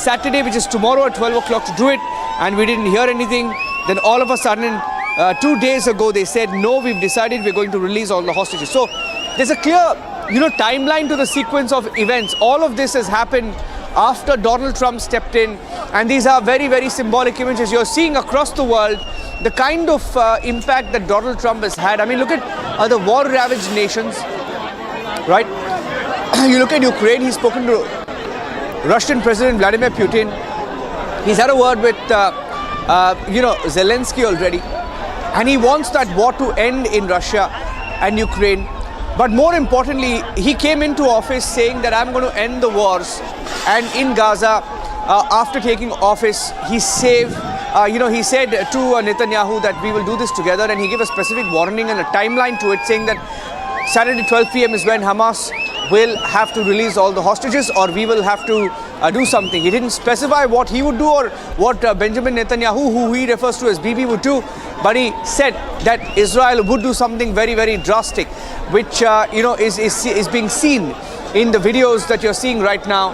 Saturday, which is tomorrow at 12 o'clock to do it, and we didn't hear anything. Then all of a sudden, 2 days ago, they said, no, we've decided we're going to release all the hostages. So there's a clear, timeline to the sequence of events. All of this has happened after Donald Trump stepped in, and these are very, very symbolic images. You're seeing across the world the kind of impact that Donald Trump has had. I mean, look at the war-ravaged nations, right? You look at Ukraine, he's spoken to Russian President Vladimir Putin. He's had a word with, Zelensky already. And he wants that war to end in Russia and Ukraine. But more importantly, he came into office saying that I'm going to end the wars. And in Gaza, after taking office, he said to Netanyahu that we will do this together. And he gave a specific warning and a timeline to it, saying that Saturday 12 p.m. is when Hamas will have to release all the hostages, or we will have to do something. He didn't specify what he would do or what Benjamin Netanyahu, who he refers to as Bibi, would do. But he said that Israel would do something very, very drastic, which is being seen in the videos that you're seeing right now.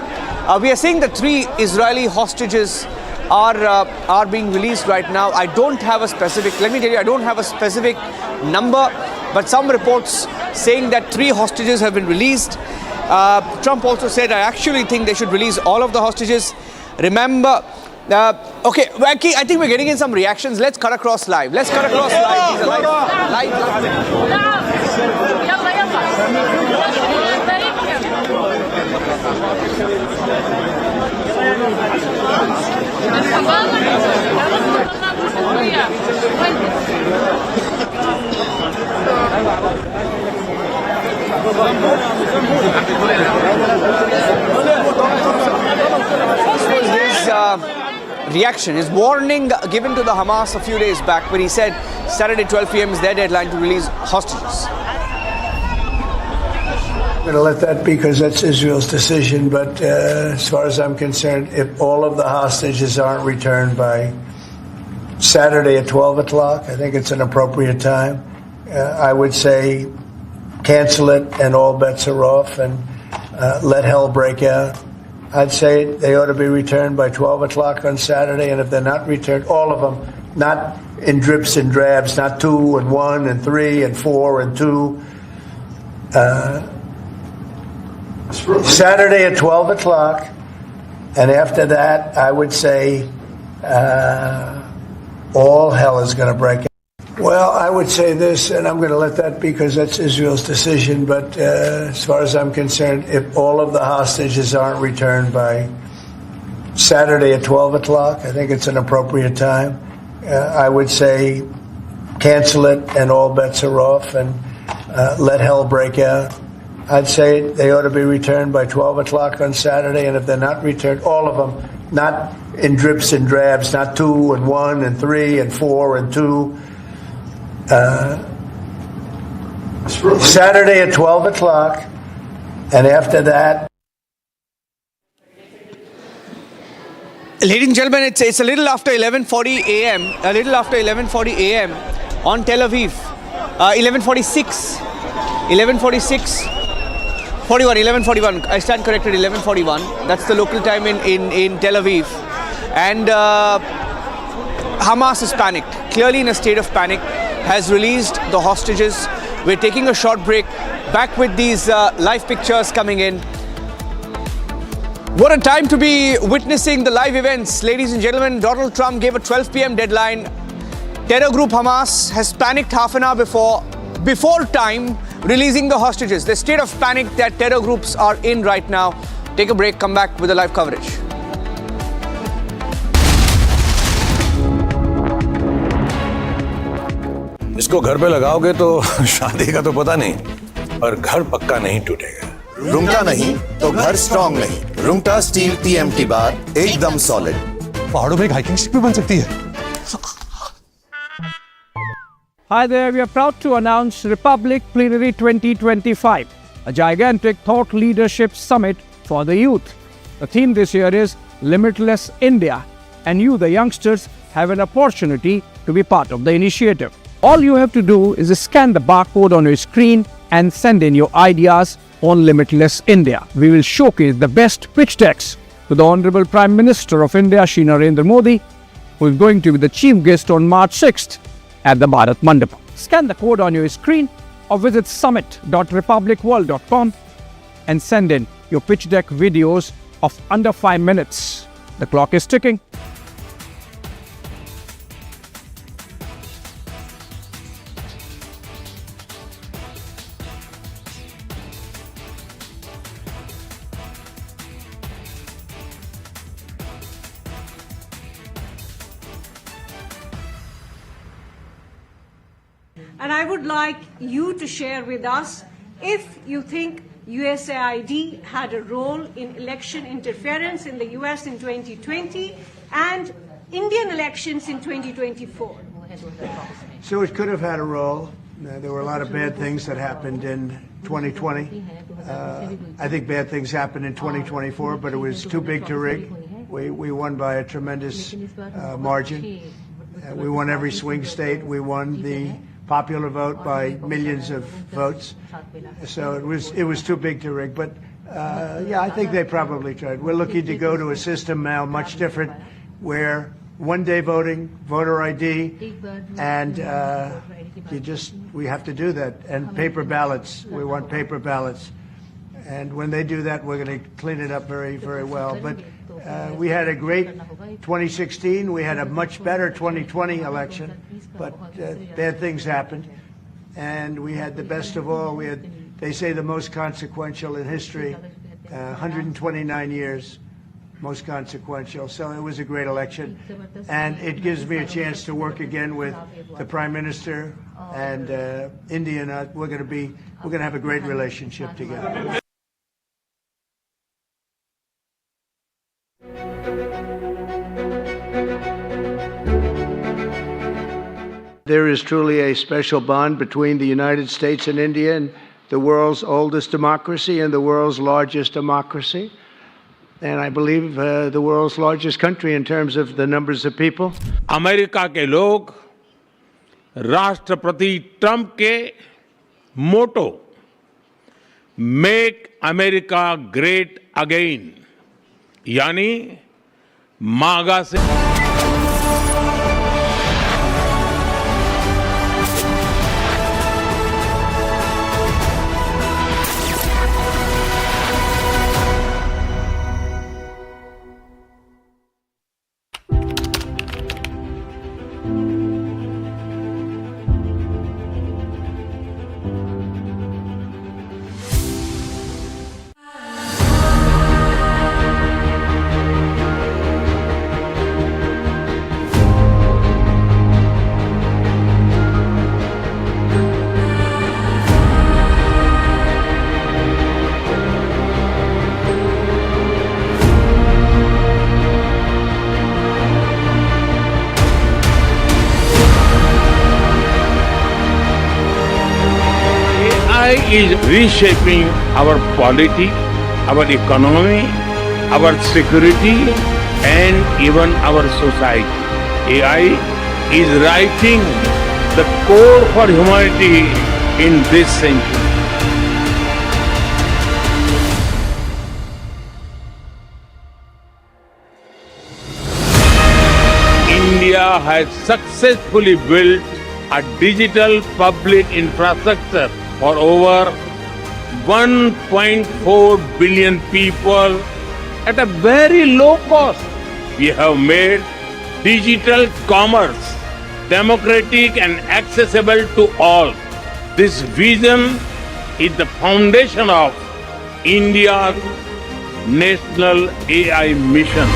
We are seeing that 3 Israeli hostages are being released right now. I don't have a specific, let me tell you, I don't have a specific number, but some reports saying that 3 hostages have been released. Trump also said, I actually think they should release all of the hostages. Remember, okay, I think we're getting in some reactions. Let's cut across live. Let's cut across live. These are reaction, his warning given to the Hamas a few days back, when he said Saturday 12 p.m. is their deadline to release hostages. I'm going to let that be because that's Israel's decision. But as far as I'm concerned, if all of the hostages aren't returned by Saturday at 12 o'clock, I think it's an appropriate time. I would say cancel it and all bets are off and let hell break out. I'd say they ought to be returned by 12 o'clock on Saturday, and if they're not returned, all of them, not in drips and drabs, not 2 and 1 and 3 and 4 and 2. Saturday at 12 o'clock, and after that, I would say all hell is going to break out. Well, I would say this, and I'm going to let that be because that's Israel's decision, but as far as I'm concerned, if all of the hostages aren't returned by Saturday at 12 o'clock, I think it's an appropriate time. I would say cancel it and all bets are off and let hell break out. I'd say they ought to be returned by 12 o'clock on Saturday, and if they're not returned, all of them, not in drips and drabs, not 2 and 1 and 3 and 4 and 2. Saturday at 12 o'clock, and after that. Ladies and gentlemen, it's a little after 11:40 a.m. A little after 11:40 a.m. on Tel Aviv. 11:46. 11:41. I stand corrected. 11:41. That's the local time in Tel Aviv, and Hamas is panicked. Clearly in a state of panic. Has released the hostages. We're taking a short break. Back with these live pictures coming in. What a time to be witnessing the live events. Ladies and gentlemen, Donald Trump gave a 12 p.m. deadline. Terror group Hamas has panicked half an hour before time, releasing the hostages. The state of panic that terror groups are in right now. Take a break, come back with the live coverage. इसको घर पे लगाओगे तो शादी का तो पता नहीं, और घर पक्का नहीं टूटेगा। रुंगटा नहीं तो घर स्ट्रॉन्ग नहीं। रुंगटा स्टील टीएमटी बार एकदम सॉलिड। पहाड़ों में एक हाइकिंग शिप भी बन सकती है। Hi there, we are proud to announce Republic Plenary 2025, a gigantic thought leadership summit for the youth. The theme this year is Limitless India, and you, the youngsters, have an opportunity to be part of the initiative. All you have to do is scan the barcode on your screen and send in your ideas on Limitless India. We will showcase the best pitch decks, to the Honorable Prime Minister of India, Shri Narendra Modi, who is going to be the chief guest on March 6th at the Bharat Mandapa. Scan the code on your screen or visit summit.republicworld.com and send in your pitch deck videos of under 5 minutes. The clock is ticking. And I would like you to share with us if you think USAID had a role in election interference in the US in 2020 and Indian elections in 2024. So it could have had a role. There were a lot of bad things that happened in 2020. I think bad things happened in 2024, but it was too big to rig. We won by a tremendous margin. We won every swing state. We won the popular vote by millions of votes. So it was too big to rig. But yeah, I think they probably tried. We're looking to go to a system now much different, where one-day voting, voter ID, and we have to do that. And paper ballots. We want paper ballots. And when they do that, we're going to clean it up very, very well. But we had a great 2016. We had a much better 2020 election, but bad things happened. And we had the best of all. We had, they say, the most consequential in history, 129 years, most consequential. So it was a great election. And it gives me a chance to work again with the Prime Minister and India. And we're going to have a great relationship together. There is truly a special bond between the United States and India, and the world's oldest democracy and the world's largest democracy. And I believe the world's largest country in terms of the numbers of people. America के लोग राष्ट्रपति Trump के मोटो make America great again यानी मागा से is reshaping our polity, our economy, our security, and even our society. AI is writing the code for humanity in this century. India has successfully built a digital public infrastructure for over 1.4 billion people at a very low cost. We have made digital commerce democratic and accessible to all. This vision is the foundation of India's national AI mission.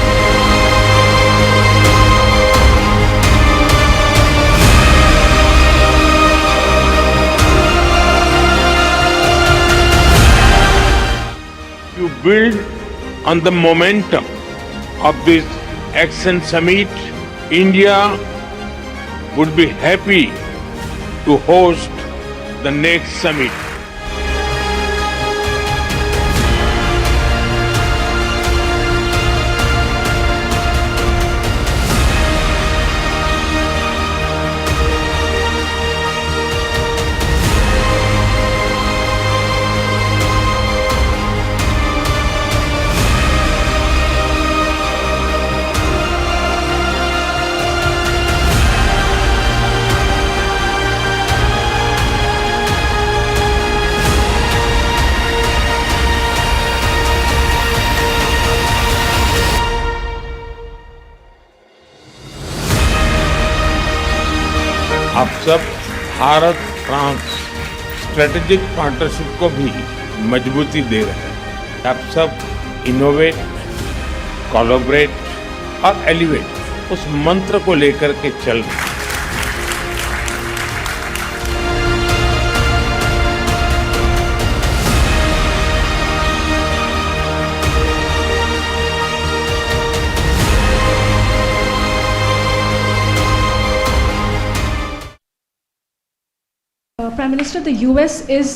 To build on the momentum of this Action Summit, India would be happy to host the next summit. अब सब Bharat France strategic partnership को भी मजबूती दे रहे हैं। अब सब innovate, collaborate और एलिवेट उस मंत्र को लेकर के चल रहे हैं। Prime Minister, the US is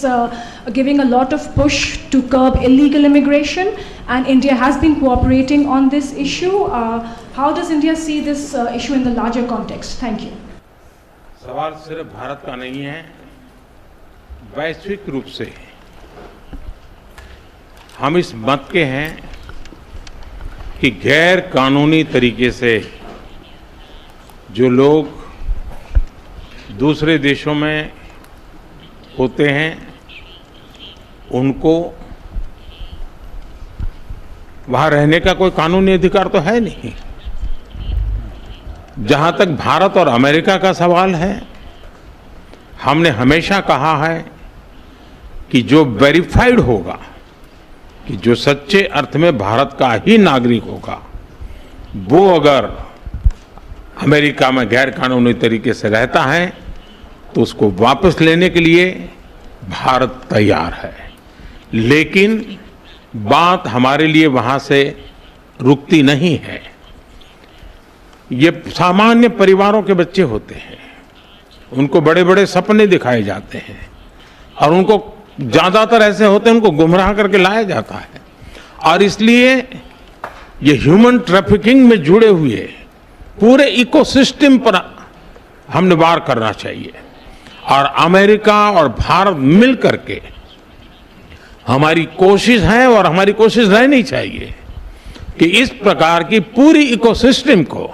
giving a lot of push to curb illegal immigration, and India has been cooperating on this issue. How does India see this issue in the larger context? Thank you. सवाल सिर्फ भारत का नहीं है, वैश्विक रूप से हम इस मत के हैं कि गैर कानूनी तरीके से जो लोग दूसरे देशों में होते हैं उनको वहां रहने का कोई कानूनी अधिकार तो है नहीं। जहां तक भारत और अमेरिका का सवाल है, हमने हमेशा कहा है कि जो वेरीफाइड होगा, कि जो सच्चे अर्थ में भारत का ही नागरिक होगा, वो अगर अमेरिका में गैर कानूनी तरीके से रहता है तो उसको वापस लेने के लिए भारत तैयार है। लेकिन बात हमारे लिए वहां से रुकती नहीं है। ये सामान्य परिवारों के बच्चे होते हैं, उनको बड़े बड़े सपने दिखाए जाते हैं और उनको ज्यादातर ऐसे होते हैं उनको गुमराह करके लाया जाता है। और इसलिए ये ह्यूमन ट्रैफिकिंग में जुड़े हुए पूरे इकोसिस्टम पर हमने वार करना चाहिए। और अमेरिका और भारत मिल करके हमारी कोशिश है और हमारी कोशिश रहनी चाहिए कि इस प्रकार की पूरी इकोसिस्टम को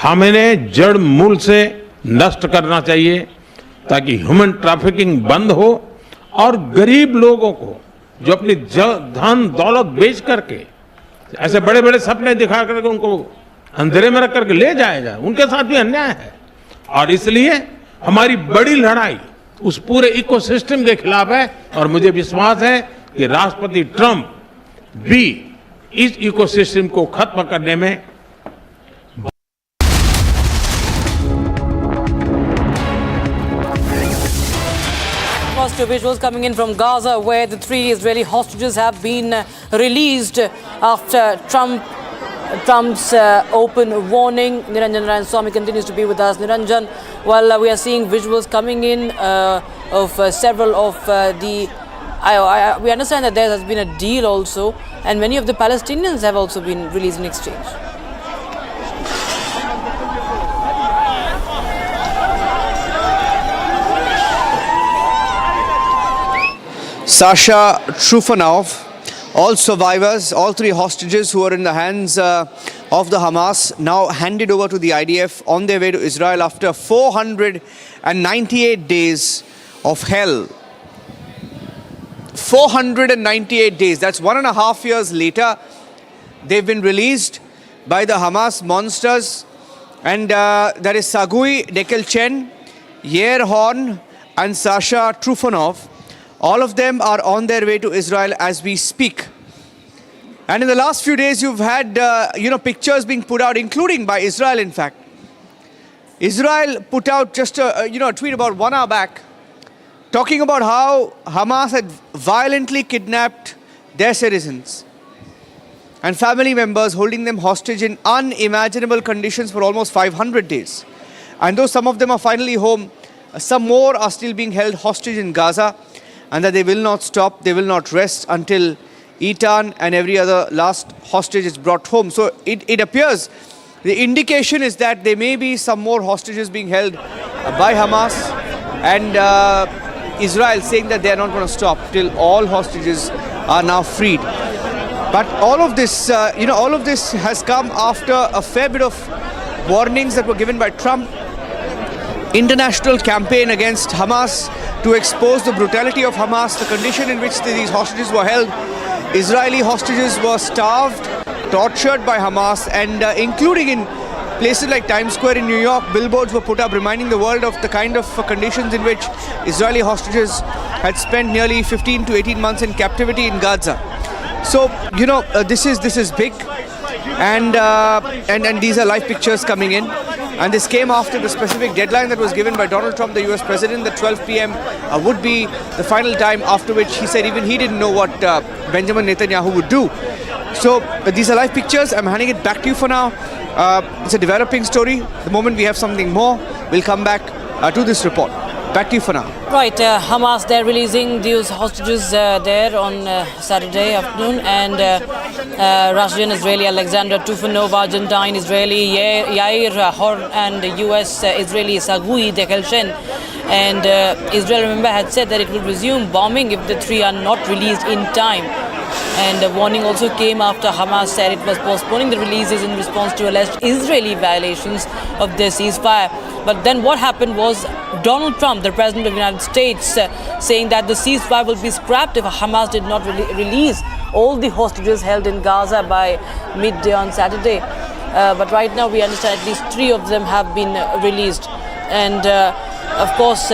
हमें जड़ मूल से नष्ट करना चाहिए, ताकि ह्यूमन ट्रैफिकिंग बंद हो और गरीब लोगों को जो अपनी धन दौलत बेच करके ऐसे बड़े बड़े सपने दिखा करके उनको अंधेरे में रख करके ले जाया जाए, उनके साथ भी अन्याय है। और इसलिए हमारी बड़ी लड़ाई उस पूरे इकोसिस्टम के खिलाफ है और मुझे विश्वास है कि राष्ट्रपति ट्रंप भी इस इकोसिस्टम को खत्म करने में To visuals coming in from Gaza, where the 3 Israeli hostages have been released after Trump's open warning. Niranjan Swami continues to be with us. Niranjan, well, we are seeing visuals coming in of several of the. We understand that there has been a deal also, and many of the Palestinians have also been released in exchange. Sasha Trufanov, all survivors, all 3 hostages who are in the hands of the Hamas, now handed over to the IDF on their way to Israel after 498 days of hell. 498 days, that's 1.5 years later, they've been released by the Hamas monsters. And that is Sagui Dekelchen, Yair Horn and Sasha Trufanov. All of them are on their way to Israel as we speak. And in the last few days, you've had, pictures being put out, including by Israel, in fact. Israel put out just a tweet about 1 hour back, talking about how Hamas had violently kidnapped their citizens and family members, holding them hostage in unimaginable conditions for almost 500 days. And though some of them are finally home, some more are still being held hostage in Gaza. And that they will not stop, they will not rest until Eitan and every other last hostage is brought home. So it appears, the indication is that there may be some more hostages being held by Hamas, and Israel saying that they are not going to stop till all hostages are now freed. But all of this, all of this has come after a fair bit of warnings that were given by Trump. International campaign against Hamas to expose the brutality of Hamas, the condition in which these hostages were held. Israeli hostages were starved, tortured by Hamas, and including in places like Times Square in New York, billboards were put up reminding the world of the kind of conditions in which Israeli hostages had spent nearly 15 to 18 months in captivity in Gaza. So, this is big, and these are live pictures coming in. And this came after the specific deadline that was given by Donald Trump, the US president, that 12 p.m. Would be the final time, after which he said even he didn't know what Benjamin Netanyahu would do. So these are live pictures. I'm handing it back to you for now. It's a developing story. The moment we have something more, we'll come back to this report. Back to you for now. Right, Hamas, they're releasing these hostages there on Saturday afternoon, and Russian Israeli Alexander Tufanov, Argentine Israeli Yair Horn, and US Israeli Sagui Dekelshen. And Israel, remember, had said that it will resume bombing if the three are not released in time. And a warning also came after Hamas said it was postponing the releases in response to alleged Israeli violations of the ceasefire. But then what happened was Donald Trump, the President of the United States, saying that the ceasefire will be scrapped if Hamas did not release all the hostages held in Gaza by midday on Saturday. But right now we understand at least 3 of them have been released. And of course,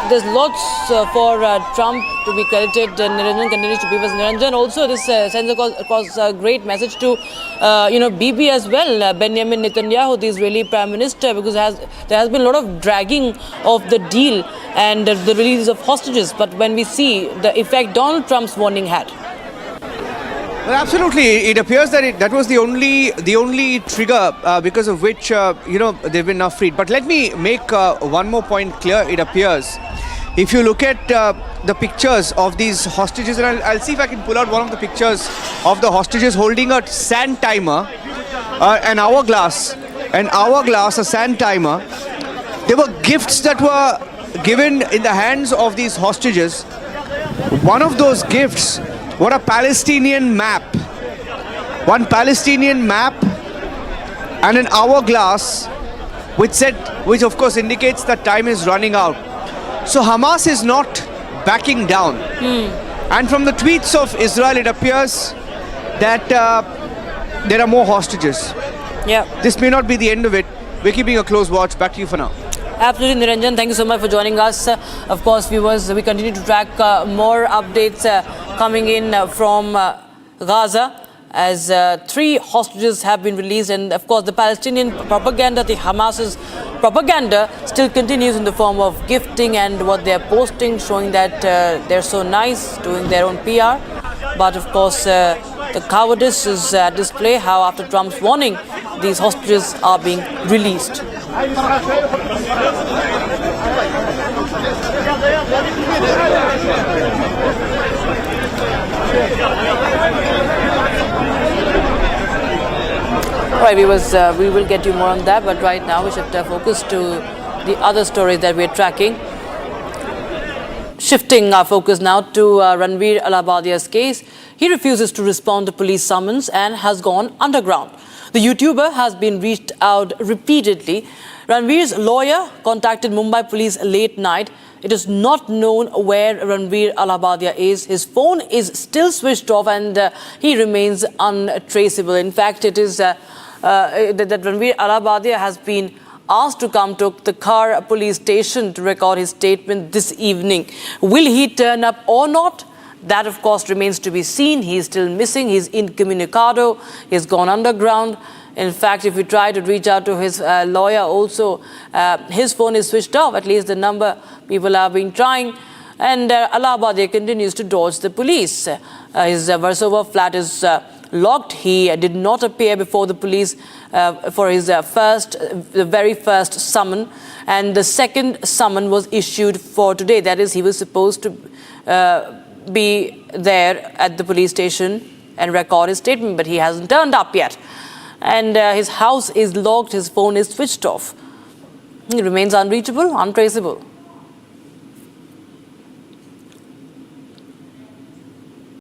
there's lots for Trump to be credited. Niranjan continues to be with Niranjan. Also, this sends across a great message to, Bibi as well, Benjamin Netanyahu, the Israeli Prime Minister, because there has been a lot of dragging of the deal and the release of hostages. But when we see the effect Donald Trump's warning had. Well, absolutely. It appears that that was the only trigger because of which they've been now freed. But let me make one more point clear. It appears, if you look at the pictures of these hostages, and I'll see if I can pull out one of the pictures of the hostages holding a sand timer, an hourglass, a sand timer. There were gifts that were given in the hands of these hostages. One of those gifts, what a Palestinian map. One Palestinian map and an hourglass which of course indicates that time is running out. So Hamas is not backing down. And from the tweets of Israel, it appears that there are more hostages. Yeah. This may not be the end of it. We're keeping a close watch. Back to you for now. Absolutely, Niranjan. Thank you so much for joining us. Of course, viewers, we continue to track more updates coming in from Gaza as 3 hostages have been released. And of course, the Palestinian propaganda, the Hamas's propaganda still continues in the form of gifting and what they're posting, showing that they're so nice, doing their own PR. But of course, the cowardice is at display, how after Trump's warning, these hostages are being released. Right, viewers, we will get you more on that, but right now we shift our focus to the other stories that we're tracking. Shifting our focus now to Ranveer Allahbadia's case. He refuses to respond to police summons and has gone underground. The YouTuber has been reached out repeatedly. Ranveer's lawyer contacted Mumbai police late night. It is not known where Ranveer Allahbadia is. His phone is still switched off and he remains untraceable. In fact, it is that Ranveer Allahbadia has been asked to come to the Khar police station to record his statement this evening. Will he turn up or not? That, of course, remains to be seen. He is still missing. He's incommunicado. He's gone underground. In fact, if we try to reach out to his lawyer also, his phone is switched off, at least the number people have been trying. And Allahbadia continues to dodge the police. His Versova flat is locked. He did not appear before the police for his very first summon. And the second summon was issued for today. That is, he was supposed to be there at the police station and record his statement, but he hasn't turned up yet. And his house is locked, his phone is switched off. He remains unreachable, untraceable.